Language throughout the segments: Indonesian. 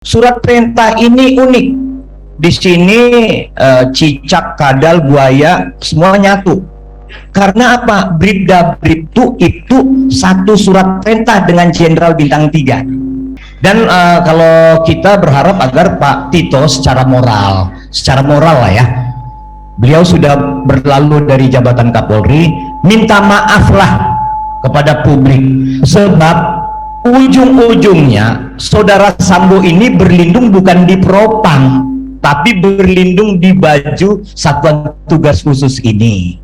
Surat perintah ini unik. Di sini cicak, kadal, buaya semua nyatu. Karena apa? Bribda Bribtu itu satu surat perintah dengan Jenderal Bintang 3. Dan kalau kita berharap agar Pak Tito secara moral lah ya, beliau sudah berlalu dari jabatan Kapolri, minta maaflah kepada publik, sebab ujung-ujungnya saudara Sambo ini berlindung bukan di propam, tapi berlindung di baju Satuan Tugas Khusus ini.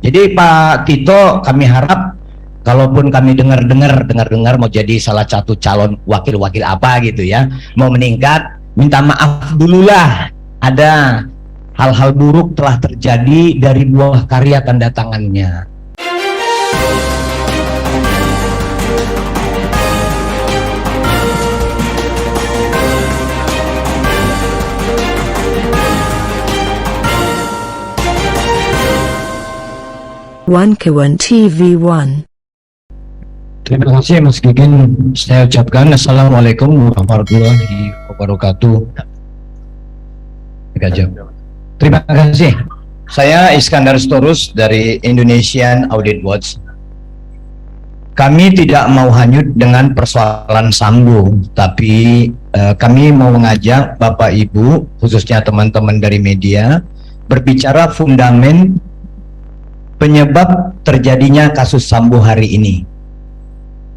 Jadi Pak Tito, kami harap kalaupun kami dengar mau jadi salah satu calon wakil-wakil apa gitu ya, mau meningkat, minta maaf dululah, ada hal-hal buruk telah terjadi dari buah karya tanda tangannya. One Kawan TV1. Terima kasih Mas Gigin. Saya ucapkan Assalamualaikum warahmatullahi wabarakatuh. Terima kasih. Saya Iskandar Storus dari Indonesian Audit Watch. Kami tidak mau hanyut dengan persoalan Sambo, tapi kami mau mengajak Bapak Ibu, khususnya teman-teman dari media, berbicara fundament penyebab terjadinya kasus Sambo hari ini.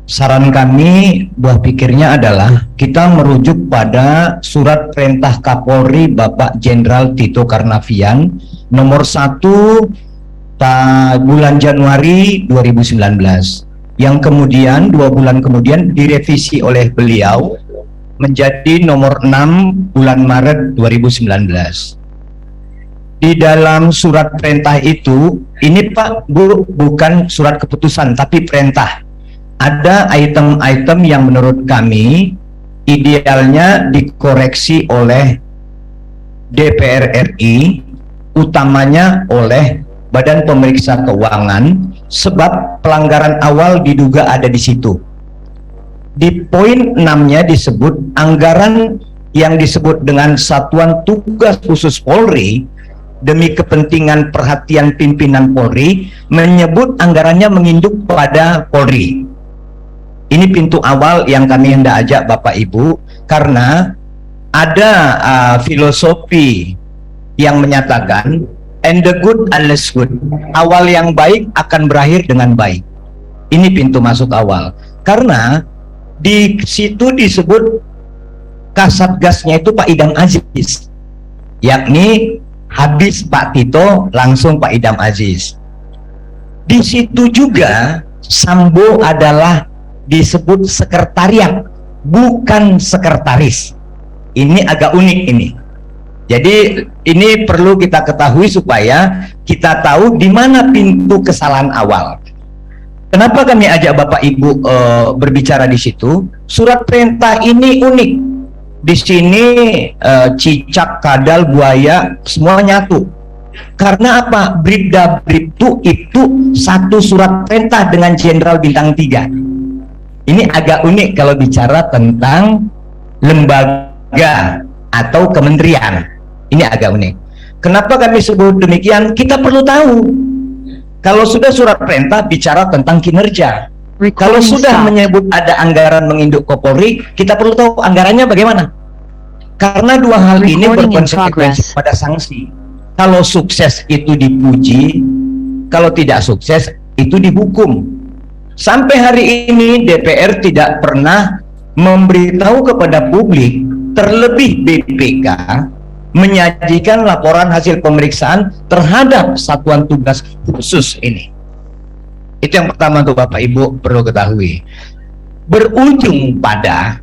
Saran kami, buah pikirnya adalah kita merujuk pada surat perintah Kapolri Bapak Jenderal Tito Karnavian nomor 1 bulan Januari 2019, yang kemudian 2 bulan kemudian direvisi oleh beliau menjadi nomor 6 bulan Maret 2019. Di dalam surat perintah itu, ini Pak Bu, bukan surat keputusan tapi perintah. Ada item-item yang menurut kami idealnya dikoreksi oleh DPR RI, utamanya oleh Badan Pemeriksa Keuangan, sebab pelanggaran awal diduga ada di situ. Di poin 6-nya disebut anggaran yang disebut dengan Satuan Tugas Khusus Polri demi kepentingan perhatian pimpinan Polri, menyebut anggarannya menginduk pada Polri. Ini pintu awal yang kami hendak ajak Bapak Ibu, karena ada filosofi yang menyatakan and the good unless good, awal yang baik akan berakhir dengan baik. Ini pintu masuk awal, karena di situ disebut Kasatgasnya itu Pak Idam Aziz, yakni habis Pak Tito langsung Pak Idam Aziz. Di situ juga Sambo adalah disebut sekretariat, bukan sekretaris. Ini agak unik ini. Jadi ini perlu kita ketahui supaya kita tahu di mana pintu kesalahan awal. Kenapa kami ajak Bapak Ibu berbicara di situ? Surat perintah ini unik. Di sini cicak, kadal, buaya semua nyatu. Karena apa? Bribda Bribtu itu satu surat perintah dengan Jenderal Bintang 3. Ini agak unik kalau bicara tentang lembaga atau kementerian. Ini agak unik. Kenapa kami sebut demikian? Kita perlu tahu. Kalau sudah surat perintah bicara tentang kinerja. Kalau sudah menyebut ada anggaran menginduk Kapolri, kita perlu tahu anggarannya bagaimana. Karena dua hal ini berkonsekuensi pada sanksi. Kalau sukses itu dipuji, kalau tidak sukses itu dihukum. Sampai hari ini DPR tidak pernah memberitahu kepada publik, terlebih BPK, menyajikan laporan hasil pemeriksaan terhadap Satuan Tugas Khusus ini. Itu yang pertama untuk Bapak Ibu perlu ketahui. Berujung pada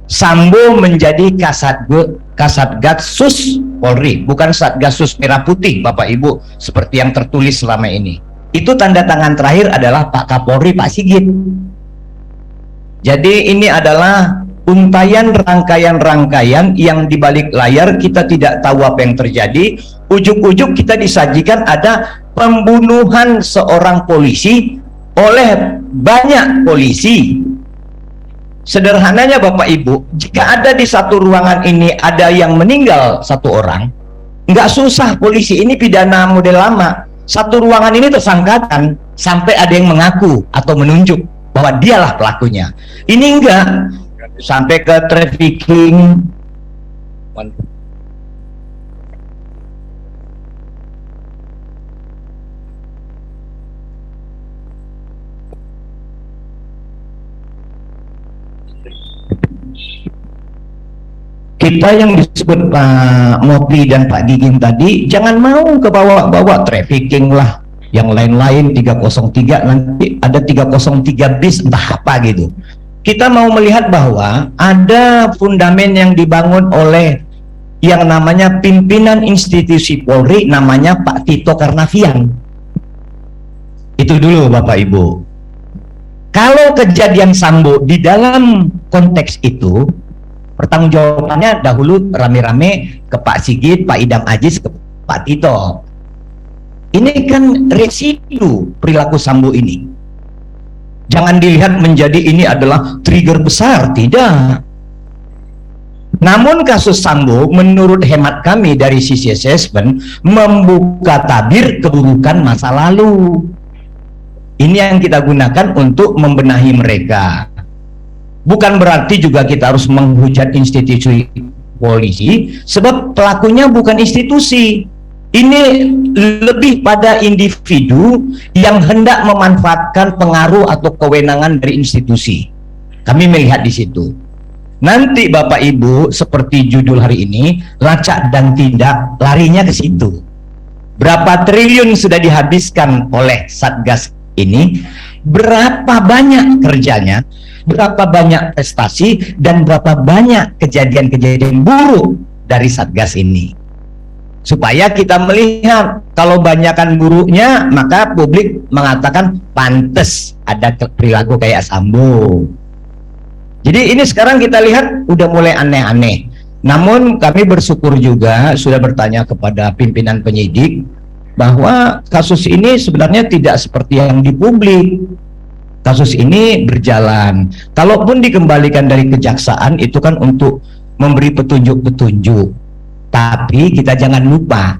Sambo menjadi Kasatgasus Polri, bukan Satgasus Merah Putih Bapak Ibu, seperti yang tertulis selama ini. Itu tanda tangan terakhir adalah Pak Kapolri, Pak Sigit. Jadi ini adalah untayan rangkaian-rangkaian yang di balik layar kita tidak tahu apa yang terjadi. Ujuk-ujuk kita disajikan ada pembunuhan seorang polisi oleh banyak polisi. Sederhananya Bapak Ibu, jika ada di satu ruangan ini ada yang meninggal satu orang, nggak susah polisi, ini pidana model lama. Satu ruangan ini tersangkakan sampai ada yang mengaku atau menunjuk bahwa dialah pelakunya. Ini enggak, sampai ke trafficking. Kita yang disebut Pak Mopli dan Pak Giging tadi, jangan mau ke bawa-bawa trafficking lah, yang lain-lain 303, nanti ada 303 bis entah apa gitu. Kita mau melihat bahwa ada fundamen yang dibangun oleh yang namanya pimpinan institusi Polri, namanya Pak Tito Karnavian. Itu dulu Bapak Ibu. Kalau kejadian Sambo di dalam konteks itu, pertanggungjawabannya dahulu rame-rame ke Pak Sigit, Pak Idam Aziz, ke Pak Tito. Ini kan residu perilaku Sambo ini. Jangan dilihat menjadi ini adalah trigger besar, tidak. Namun kasus Sambo menurut hemat kami dari sisi assessment membuka tabir keburukan masa lalu. Ini yang kita gunakan untuk membenahi mereka. Bukan berarti juga kita harus menghujat institusi polisi, sebab pelakunya bukan institusi. Ini lebih pada individu yang hendak memanfaatkan pengaruh atau kewenangan dari institusi. Kami melihat di situ. Nanti Bapak Ibu, seperti judul hari ini, lacak dan tindak, larinya ke situ. Berapa triliun sudah dihabiskan oleh Satgas ini, berapa banyak kerjanya, berapa banyak prestasi, dan berapa banyak kejadian-kejadian buruk dari Satgas ini. Supaya kita melihat, kalau banyakkan buruknya, maka publik mengatakan pantes ada perilaku kayak Sambo. Jadi ini sekarang kita lihat udah mulai aneh-aneh. Namun kami bersyukur juga sudah bertanya kepada pimpinan penyidik bahwa kasus ini sebenarnya tidak seperti yang di publik. Kasus ini berjalan. Kalaupun dikembalikan dari kejaksaan itu kan untuk memberi petunjuk-petunjuk. Tapi kita jangan lupa,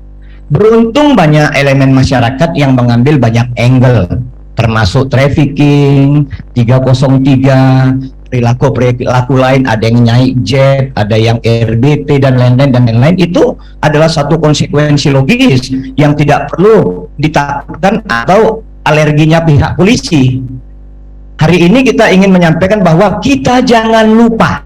beruntung banyak elemen masyarakat yang mengambil banyak angle, termasuk trafficking, 303, perilaku lain, ada yang naik jet, ada yang RBP dan lain-lain, itu adalah satu konsekuensi logis yang tidak perlu ditakutkan atau alerginya pihak polisi. Hari ini kita ingin menyampaikan bahwa kita jangan lupa,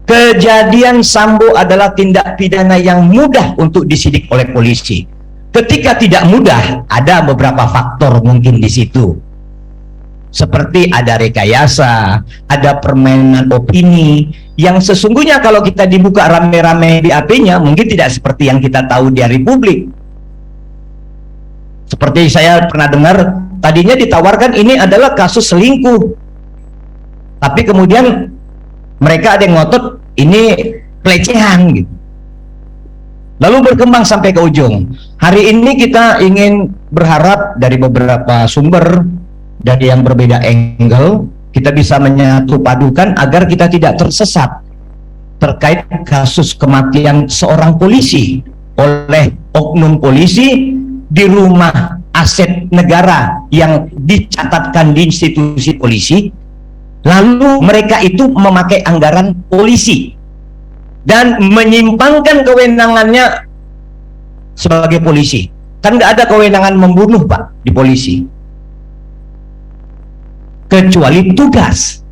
kejadian Sambo adalah tindak pidana yang mudah untuk disidik oleh polisi. Ketika tidak mudah, ada beberapa faktor mungkin di situ. Seperti ada rekayasa, ada permainan opini, yang sesungguhnya kalau kita dibuka rame-rame BAP-nya, mungkin tidak seperti yang kita tahu di Republik. Seperti saya pernah dengar, tadinya ditawarkan ini adalah kasus selingkuh. Tapi kemudian mereka ada yang ngotot, ini pelecehan gitu. Lalu berkembang sampai ke ujung. Hari ini kita ingin berharap dari beberapa sumber, dari yang berbeda angle, kita bisa menyatu padukan agar kita tidak tersesat terkait kasus kematian seorang polisi oleh oknum polisi di rumah aset negara yang dicatatkan di institusi polisi. Lalu mereka itu memakai anggaran polisi dan menyimpangkan kewenangannya sebagai polisi. Kan nggak ada kewenangan membunuh Pak di polisi, kecuali tugas.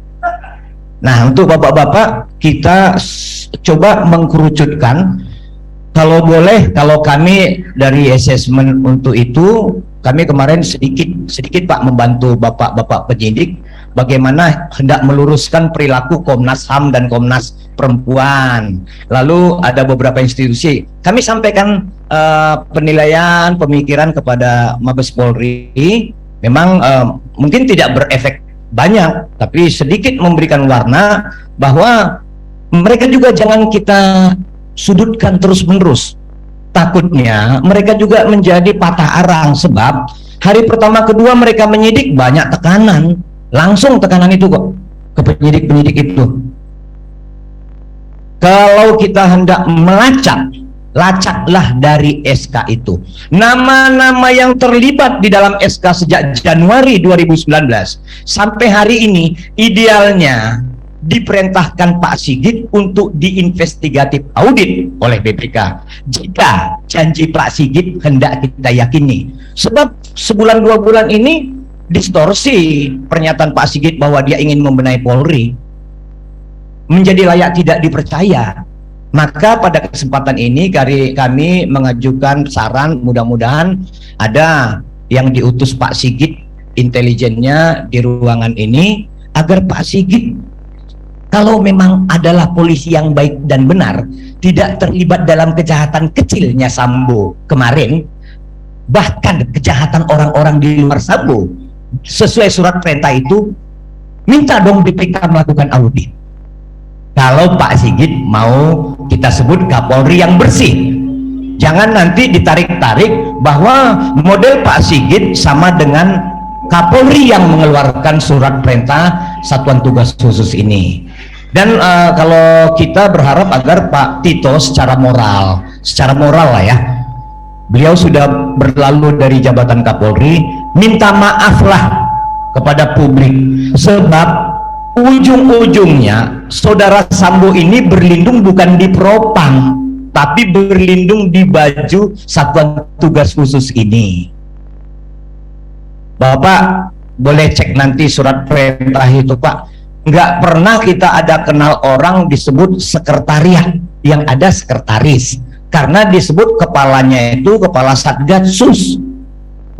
Nah, untuk bapak-bapak kita coba mengkerucutkan, kalau boleh, kalau kami dari assessment untuk itu, kami kemarin sedikit Pak membantu bapak-bapak penyidik bagaimana hendak meluruskan perilaku Komnas HAM dan Komnas Perempuan. Lalu ada beberapa institusi, kami sampaikan penilaian, pemikiran kepada Mabes Polri. Memang mungkin tidak berefek banyak, tapi sedikit memberikan warna bahwa mereka juga jangan kita sudutkan terus-menerus. Takutnya mereka juga menjadi patah arang, sebab hari pertama kedua mereka menyidik banyak tekanan, langsung tekanan itu kok ke penyidik-penyidik itu. Kalau kita hendak melacak, lacaklah dari SK itu. Nama-nama yang terlibat di dalam SK sejak Januari 2019 sampai hari ini, idealnya diperintahkan Pak Sigit untuk diinvestigatif audit oleh BPK. Jika janji Pak Sigit hendak kita yakini, sebab sebulan 2 bulan ini distorsi pernyataan Pak Sigit bahwa dia ingin membenahi Polri menjadi layak tidak dipercaya. Maka pada kesempatan ini kami mengajukan saran, mudah-mudahan ada yang diutus Pak Sigit intelijennya di ruangan ini, agar Pak Sigit kalau memang adalah polisi yang baik dan benar, tidak terlibat dalam kejahatan kecilnya Sambo kemarin, bahkan kejahatan orang-orang di luar Sambo, sesuai surat perintah itu, minta dong BPK melakukan audit. Kalau Pak Sigit mau kita sebut Kapolri yang bersih, jangan nanti ditarik-tarik bahwa model Pak Sigit sama dengan Kapolri yang mengeluarkan surat perintah Satuan Tugas Khusus ini. Dan kalau kita berharap agar Pak Tito secara moral lah ya, beliau sudah berlalu dari jabatan Kapolri, minta maaflah kepada publik, sebab ujung-ujungnya saudara Sambo ini berlindung bukan di propam, tapi berlindung di baju Satuan Tugas Khusus ini. Bapak boleh cek nanti surat perintah itu, Pak. Nggak pernah kita ada kenal orang disebut sekretariat, yang ada sekretaris, karena disebut kepalanya itu kepala Satgasus,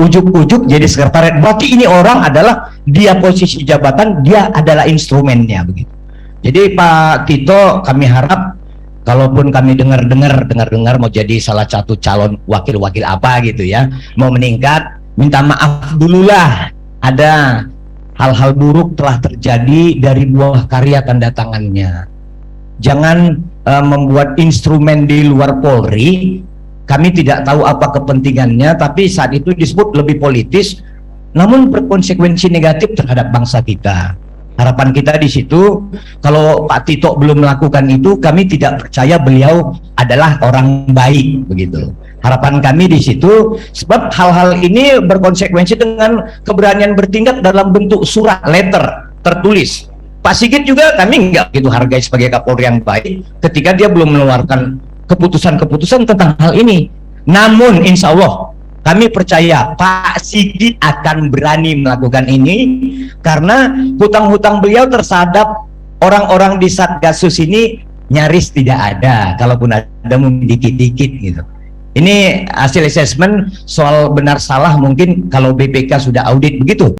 ujuk-ujuk jadi sekretariat. Berarti ini orang adalah, dia posisi jabatan, dia adalah instrumennya begitu. Jadi Pak Tito, kami harap kalaupun kami dengar mau jadi salah satu calon wakil-wakil apa gitu ya, mau meningkat, minta maaf dululah, ada hal-hal buruk telah terjadi dari buah karya tanda tangannya. Jangan membuat instrumen di luar Polri. Kami tidak tahu apa kepentingannya, tapi saat itu disebut lebih politis, namun berkonsekuensi negatif terhadap bangsa kita. Harapan kita di situ, kalau Pak Tito belum melakukan itu, kami tidak percaya beliau adalah orang baik begitu. Harapan kami di situ, sebab hal-hal ini berkonsekuensi dengan keberanian bertindak dalam bentuk surat, letter, tertulis. Pak Sigit juga kami nggak begitu hargai sebagai Kapolri yang baik ketika dia belum mengeluarkan keputusan-keputusan tentang hal ini. Namun insya Allah kami percaya Pak Sigit akan berani melakukan ini, karena hutang-hutang beliau terhadap orang-orang di Satgasus ini nyaris tidak ada, kalaupun ada dikit-dikit gitu. Ini hasil assessment, soal benar salah mungkin kalau BPK sudah audit begitu.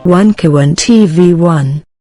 One Kawan TV 1